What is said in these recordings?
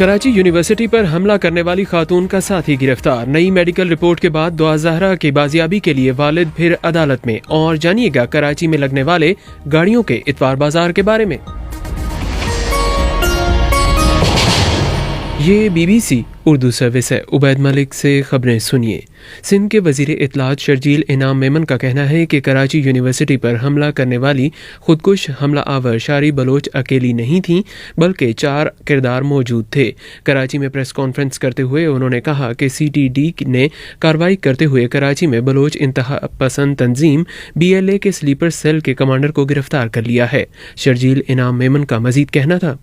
Karachi university पर हमला करने वाली खातून का साथी गिरफ्तार। नई मेडिकल रिपोर्ट के बाद दुआ ज़हरा की बाजियाबी के लिए वालिद फिर अदालत में। और जानिएगा कराची में लगने वाले गाड़ियों के इतवार बाजार के बारे में। ये BBC उर्दू सर्विस है। उबैद मलिक से खबरें सुनिए। सिंध के वजीर इत्तलात शर्जील इनाम मेमन का कहना है कि कराची यूनिवर्सिटी पर हमला करने वाली खुदकुश हमला आवर शारी बलोच अकेली नहीं थीं, बल्कि 4 किरदार मौजूद थे। कराची में प्रेस कॉन्फ्रेंस करते हुए उन्होंने कहा कि CTD ने कार्रवाई करते हुए कराची में बलोच इंतहा पसंद तंजीम BLA के स्लीपर सेल के कमांडर को गिरफ्तार कर लिया है। शर्जील इनाम मेमन का मजीद कहना था,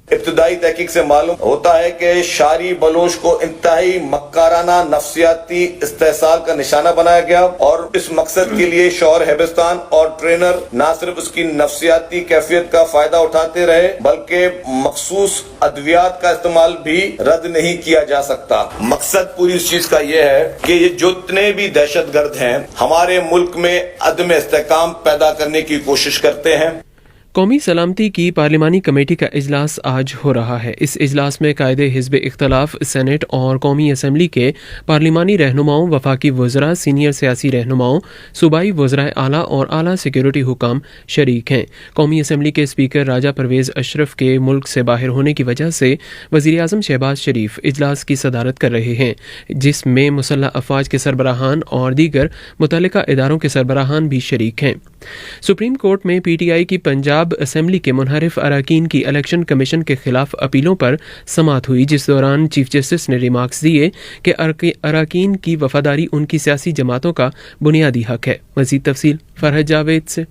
इब्तदाई तहकीक से मालूम होता है कि शारी बलोच को इंतहाई मक्काराना नफ्सियाती इस्तेहसाल का निशाना बनाया गया और इस मकसद के लिए शौहर हेबिस्तान और ट्रेनर न सिर्फ उसकी नफ्सियाती कैफियत का फायदा उठाते रहे बल्कि मखसूस अद्वियात का इस्तेमाल भी रद्द नहीं किया जा सकता। मकसद पूरी इस चीज का यह है कि ये जितने भी दहशतगर्द हैं हमारे मुल्क में अदम इस्तेहकाम पैदा करने की कोशिश करते हैं। कौमी सलामती की पार्लिमानी कमेटी का इजलास आज हो रहा है। इस इजलास में कायदे हिज़्ब इख्तलाफ, सेनेट और कौमी असम्बली के पार्लिमानी रहनुमाओं, वफाकी वज़रा, सीनियर सियासी रहनुमाओं, सूबाई वज़राए आला और आला सिक्योरिटी हुकाम शरीक हैं। कौमी असम्बली के स्पीकर राजा परवेज़ अशरफ के मुल्क से बाहर होने की वजह से वज़ीर आज़म शहबाज शरीफ इजलास की सदारत कर रहे हैं, जिसमें मुसल्लह अफवाज के सरबराहान और दीगर मुतल्लिका इदारों के सरबराहान भी शरीक हैं। सुप्रीम कोर्ट में PTI की पंजाब असेंबली के मुनहरिफ अराकीन की इलेक्शन कमीशन के खिलाफ अपीलों पर समाअत हुई, जिस दौरान चीफ जस्टिस ने रिमार्क्स दिए कि अराकीन की वफादारी उनकी सियासी जमातों का बुनियादी हक है। मज़ीद तफसील फरहद जावेद से।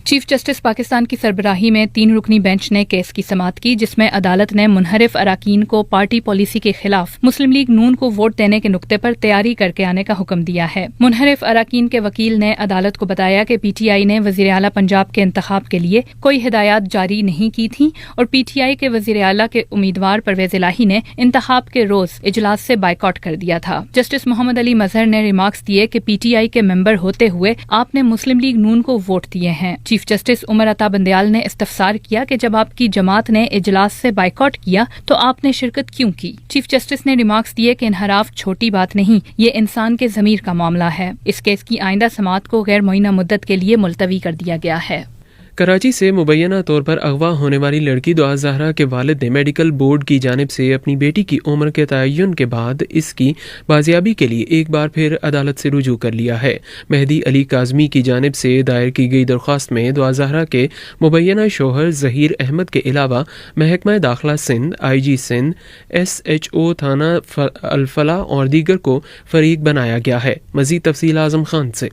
चीफ जस्टिस पाकिस्तान की सरबराही में 3 रुकनी बेंच ने केस की समाअत की, जिसमें अदालत ने मुनहरिफ अराकीन को पार्टी पॉलिसी के खिलाफ मुस्लिम लीग नून को वोट देने के नुक्ते पर तैयारी करके आने का हुक्म दिया है। मुनहरिफ अराकीन के वकील ने अदालत को बताया कि PTI ने वजीर आला पंजाब के इंतखाब के लिए कोई हिदायत जारी नहीं की थी और PTI के वजीर आला के उम्मीदवार परवेज इलाही ने इंतखाब के रोज इजलास से बाइकआउट कर दिया था। जस्टिस मोहम्मद अली मजहर ने रिमार्क्स दिए कि PTI के मेंबर होते हुए आपने मुस्लिम लीग नून को वोट दिए हैं। चीफ जस्टिस उमर अता बंदयाल ने इस्तफसार किया कि जब आपकी जमात ने इजलास से बाइकआउट किया तो आपने शिरकत क्यों की। चीफ जस्टिस ने रिमार्क्स दिए कि इनहराफ छोटी बात नहीं, ये इंसान के ज़मीर का मामला है। इस केस की आइंदा समाअत को गैर मुअय्यना मुद्दत के लिए मुलतवी कर दिया गया है। कराची से मुबैना तौर पर अगवा होने वाली लड़की दुआ ज़हरा के वालिद ने मेडिकल बोर्ड की जानिब से अपनी बेटी की उम्र के तयन के बाद इसकी बाजियाबी के लिए एक बार फिर अदालत से रुजू कर लिया है। मेहदी अली काज़मी की जानिब से दायर की गई दरख्वास्त में दुआ ज़हरा के मुबैना शोहर ज़हीर अहमद के अलावा महकमा दाखिला सिंध, IG सिंध, SHO थाना अलफला और दीगर को फरीक बनाया गया है। मज़ीद तफसील आज़म खान से।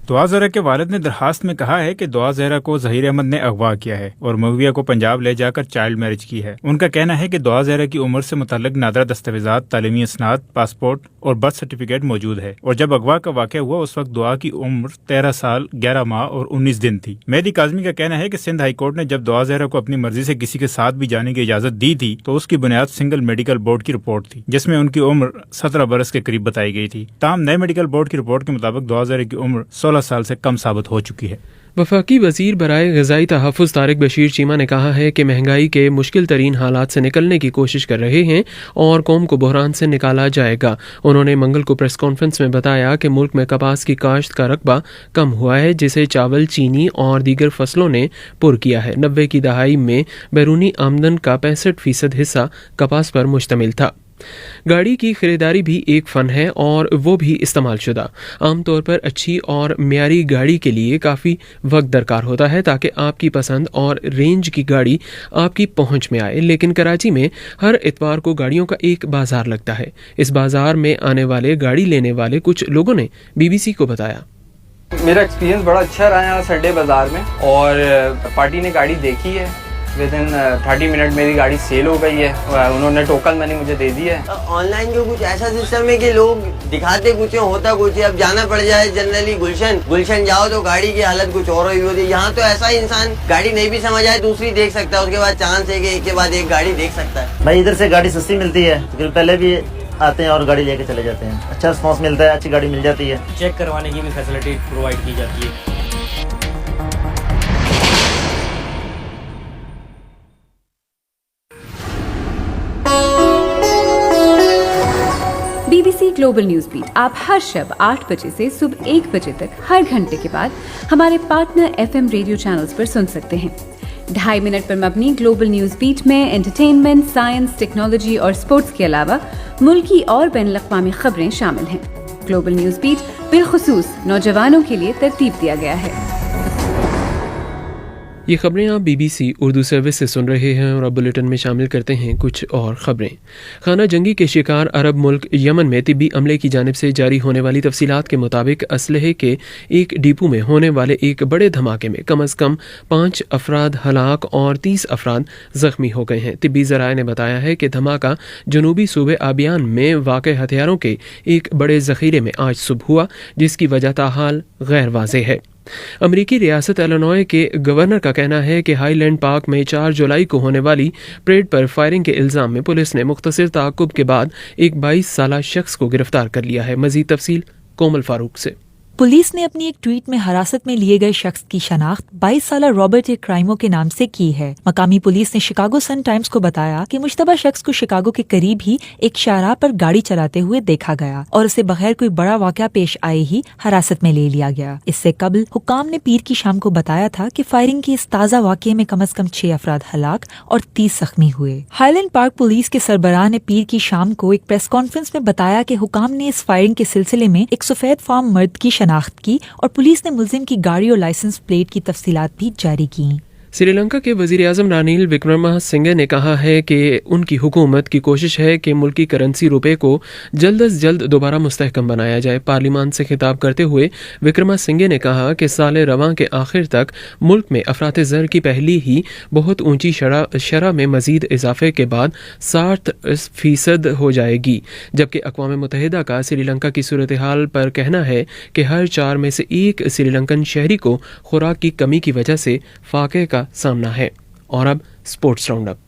दुआ ज़हरा के वालिद ने दरखास्त में कहा है कि दुआ ज़हरा को ज़हीर अहमद ने अगवा किया है और महुविया को पंजाब ले जाकर चाइल्ड मैरिज की है। उनका कहना है कि दुआ ज़हरा की उम्र से मुतल्लिक नादरा दस्तावेज़ात, तालीमी इसनाद, पासपोर्ट और बर्थ सर्टिफिकेट मौजूद है और जब अगवा का वाक़या हुआ उस वक्त दुआ की उम्र 13 साल 11 माह और 19 दिन थी। मेहदी काज़मी का कहना है कि सिंध हाई कोर्ट ने जब दुआ ज़हरा को अपनी मर्जी से किसी के साथ भी जाने की इजाज़त दी थी तो उसकी बुनियाद सिंगल मेडिकल बोर्ड की रिपोर्ट थी, जिसमें उनकी उम्र 17 बरस के करीब बताई गई थी। ताहम नए मेडिकल बोर्ड की रिपोर्ट के मुताबिक दुआ ज़हरा की उम्र 16 साल से कम साबित हो चुकी है। वफाकी वज़ीर बराए ग़िज़ाई तहफ़्फ़ुज़ तारिक बशीर चीमा ने कहा है कि महंगाई के मुश्किल तरीन हालात से निकलने की कोशिश कर रहे हैं और कौम को बहरान से निकाला जाएगा। उन्होंने मंगल को प्रेस कॉन्फ्रेंस में बताया कि मुल्क में कपास की काश्त का रकबा कम हुआ है, जिसे चावल, चीनी और दीगर फसलों ने पुर किया है। 90 की दहाई में बैरूनी आमदन का 65% हिस्सा कपास पर मुश्तमिल था। गाड़ी की खरीदारी भी एक फ़न है और वो भी इस्तेमाल शुदा। आमतौर पर अच्छी और म्यारी गाड़ी के लिए काफ़ी वक्त दरकार होता है ताकि आपकी पसंद और रेंज की गाड़ी आपकी पहुंच में आए, लेकिन कराची में हर इतवार को गाड़ियों का एक बाज़ार लगता है। इस बाज़ार में आने वाले गाड़ी लेने वाले कुछ लोगों ने BBC को बताया, मेरा एक्सपीरियंस बड़ा अच्छा रहा यहाँ संडे बाज़ार में और पार्टी ने गाड़ी देखी है। विद इन 30 मिनट मेरी गाड़ी सेल हो गई है। उन्होंने टोकन मनी मुझे दे दी है। ऑनलाइन जो कुछ ऐसा सिस्टम है कि लोग दिखाते कुछ है, होता कुछ है। अब जाना पड़ जाए जनरली गुलशन जाओ तो गाड़ी की हालत कुछ और हुई होती है। यहाँ तो ऐसा इंसान गाड़ी नहीं भी समझ आए दूसरी देख सकता है, उसके बाद चांस है कि एक के बाद एक गाड़ी देख सकता है। भाई इधर से गाड़ी सस्ती मिलती है, पहले भी आते हैं और गाड़ी लेके चले जाते हैं। अच्छा रिस्पॉन्स मिलता है, अच्छी गाड़ी मिल जाती है। चेक करवाने की भी फैसिलिटी प्रोवाइड की जाती है। BBC ग्लोबल न्यूज बीट आप हर शब 8 बजे से सुबह 1 बजे तक हर घंटे के बाद हमारे पार्टनर FM रेडियो चैनल्स पर सुन सकते हैं। 2.5 मिनट पर मबनी ग्लोबल न्यूज बीट में एंटरटेनमेंट, साइंस, टेक्नोलॉजी और स्पोर्ट्स के अलावा मुल्की और बैनुल-अक़वामी खबरें शामिल हैं। ग्लोबल न्यूज बीट बिलखुसूस नौजवानों के लिए तरतीब दिया गया है। ये खबरें आप BBC उर्दू सर्विस से सुन रहे हैं और अब बुलेटिन में शामिल करते हैं कुछ और खबरें। खाना जंगी के शिकार अरब मुल्क यमन में तिब्बी अमले की जानिब से जारी होने वाली तफसीलात के मुताबिक असलहे के एक डिपो में होने वाले एक बड़े धमाके में कम अज़ कम 5 अफराद हलाक और 30 अफराद ज़ख्मी हो गए हैं। तिब्बी ज़राए ने बताया है कि धमाका जनूबी सूबे आबियान में वाक़ हथियारों के एक बड़े ज़ख़ीरे में आज सुबह हुआ, जिसकी वजह ताहाल गैर वाज़ेह है। अमरीकी रियासत इलिनॉय के गवर्नर का कहना है कि हाईलैंड पार्क में 4 जुलाई को होने वाली परेड पर फायरिंग के इल्ज़ाम में पुलिस ने मुख्तसर ताक़ुब के बाद एक 22 साला शख्स को गिरफ्तार कर लिया है। मज़ीद तफसील कोमल फारूक से। पुलिस ने अपनी एक ट्वीट में हिरासत में लिए गए शख्स की शनाख्त 22 साला रॉबर्ट ए क्राइमो के नाम से की है। मकामी पुलिस ने शिकागो सन टाइम्स को बताया कि मुश्तबा शख्स को शिकागो के करीब ही एक शाहराह पर गाड़ी चलाते हुए देखा गया और उसे बगैर कोई बड़ा वाक़या पेश आए ही हिरासत में ले लिया गया। इससे कबल हुक्काम ने पीर की शाम को बताया था कि फायरिंग के इस ताज़ा वाक़ये में कम अज़ कम 6 अफराद हलाक और 30 ज़ख्मी हुए। हाईलैंड पार्क पुलिस के सरबराह ने पीर की शाम को एक प्रेस कॉन्फ्रेंस में बताया कि हुक्काम ने इस फायरिंग के सिलसिले में एक सफेद फार्म मर्द की शनाख्त की और पुलिस ने मुल्जिम की गाड़ी और लाइसेंस प्लेट की तफसीलात भी जारी की। श्रीलंका के वज़ीर-ए-आज़म रानिल विक्रमसिंघे ने कहा है कि उनकी हुकूमत की कोशिश है कि मुल्की करेंसी रुपए को जल्द अज जल्द दोबारा मुस्तहकम बनाया जाए। पार्लियामान से खिताब करते हुए विक्रमसिंघे ने कहा कि साल रवां के आखिर तक मुल्क में अफरात ज़र की पहली ही बहुत ऊंची शरह में मज़ीद इजाफे के बाद 60% हो जाएगी, जबकि अक़वाम मुत्तहिदा का श्रीलंका की सूरत हाल पर कहना है कि हर 4 में से 1 श्रीलंकन शहरी को खुराक की कमी की वजह से फाके का सामना है। और अब स्पोर्ट्स राउंड अप।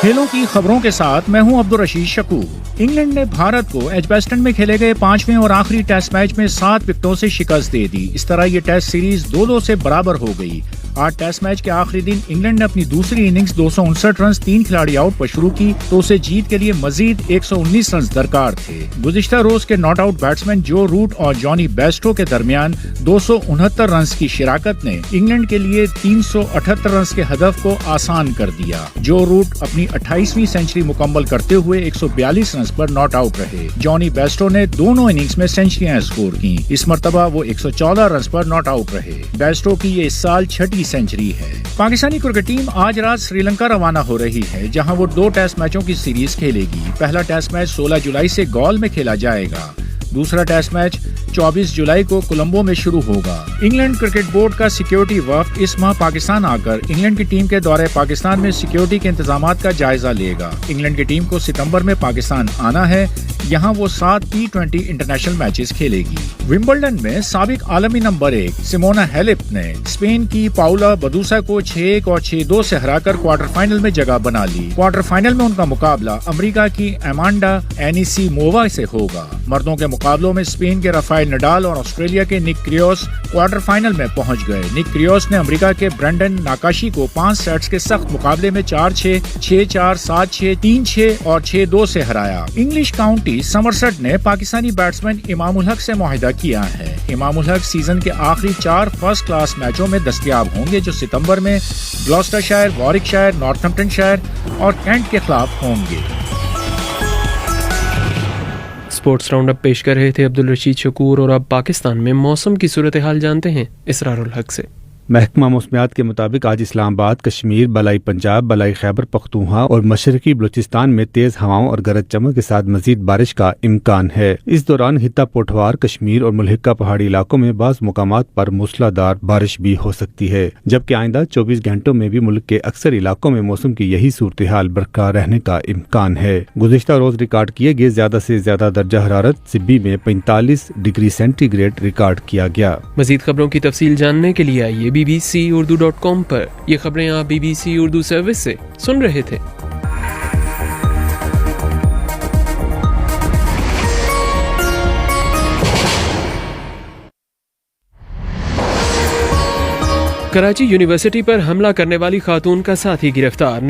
खेलों की खबरों के साथ मैं हूं अब्दुल रशीद शकूर। इंग्लैंड ने भारत को एजबेस्टन में खेले गए 5वें और आखिरी टेस्ट मैच में 7 विकेटों से शिकस्त दे दी। इस तरह ये टेस्ट सीरीज 2-2 से बराबर हो गई। आज टेस्ट मैच के आखिरी दिन इंग्लैंड ने अपनी दूसरी इनिंग्स 259 रन 3 खिलाड़ी आउट पर शुरू की तो उसे जीत के लिए मजीद 119 रन दरकार थे। गुज़िश्ता रोज के नॉट आउट बैट्समैन जो रूट और जॉनी बेस्टो के दरमियान 269 रन की शिराकत ने इंग्लैंड के लिए 378 रन के हदफ को आसान कर दिया। जो रूट अपनी 28वीं सेंचुरी मुकम्मल करते हुए 142 रन पर नॉट आउट रहे। जॉनी बेस्टो ने दोनों इनिंग्स में सेंचुरियां स्कोर की। इस मर्तबा वो 114 रन पर नॉट आउट रहे। बेस्टो की ये इस साल 6ठी सेंचुरी है। पाकिस्तानी क्रिकेट टीम आज रात श्रीलंका रवाना हो रही है, जहां वो 2 टेस्ट मैचों की सीरीज खेलेगी। पहला टेस्ट मैच 16 जुलाई से गौल में खेला जाएगा। दूसरा टेस्ट मैच 24 जुलाई को कोलंबो में शुरू होगा। इंग्लैंड क्रिकेट बोर्ड का सिक्योरिटी वफ्द इस माह पाकिस्तान आकर इंग्लैंड की टीम के दौरे पाकिस्तान में सिक्योरिटी के इंतजामात का जायजा लेगा। इंग्लैंड की टीम को सितंबर में पाकिस्तान आना है, यहाँ वो 7 T20 इंटरनेशनल मैचेस खेलेगी। विंबलडन में साबिक आलमी नंबर 1 सिमोना हेलेप ने स्पेन की पाउला बदूसा को 6-1 और 6-2 से हराकर क्वार्टर फाइनल में जगह बना ली। क्वार्टर फाइनल में उनका मुकाबला अमेरिका की एमांडा एनिसीमोवा से होगा। मर्दों के मुकाबलों में स्पेन के राफेल नडाल और ऑस्ट्रेलिया के निक क्रियोस क्वार्टर फाइनल में पहुंच गए। निक क्रियोस ने अमेरिका के ब्रेंडन नाकाशी को 5 सेट्स के सख्त मुकाबले में 4-6, 6-4, 7-6, 3-6 और 6-2 से हराया। इंग्लिश काउंटी समरसेट ने पाकिस्तानी बैट्समैन इमामुल हक से मुआहिदा किया है। इमामुल हक सीजन के आखिरी 4 फर्स्ट क्लास मैचों में दस्तयाब होंगे, जो सितंबर में ग्लॉस्टरशायर, वॉरिकशायर, नॉर्थम्पटनशायर और कैंट के खिलाफ होंगे। स्पोर्ट्स राउंड अप पेश कर रहे थे अब्दुल रशीद शकूर। और अब पाकिस्तान में मौसम की सूरत हाल जानते हैं इसरारुल हक से। महकमा मौसमियात के मुताबिक आज इस्लामाबाद, कश्मीर, बलाई पंजाब, बलाई खैबर पख्तूनख्वा और मशरकी बलूचिस्तान में तेज हवाओं और गरज चमक के साथ मजीद बारिश का इम्कान है। इस दौरान हित्ता पोठवार, कश्मीर और मुल्हिका पहाड़ी इलाकों में बाज़ मुकामात पर मूसलाधार बारिश भी हो सकती है, जबकि आइंदा 24 घंटों में भी मुल्क के अक्सर इलाकों में मौसम की यही सूरत हाल बरकरार रहने का इम्कान है। गुज़िश्ता रोज रिकॉर्ड किए गए ज्यादा से ज्यादा दर्जा हरारत सिब्बी में 45 डिग्री सेंटीग्रेड रिकॉर्ड किया गया। मजीद खबरों की तफसील जानने के लिए आइए BBC-Urdu.com पर। ये खबरें आप BBC उर्दू सर्विस से सुन रहे थे। कराची यूनिवर्सिटी पर हमला करने वाली खातून का साथी गिरफ्तार।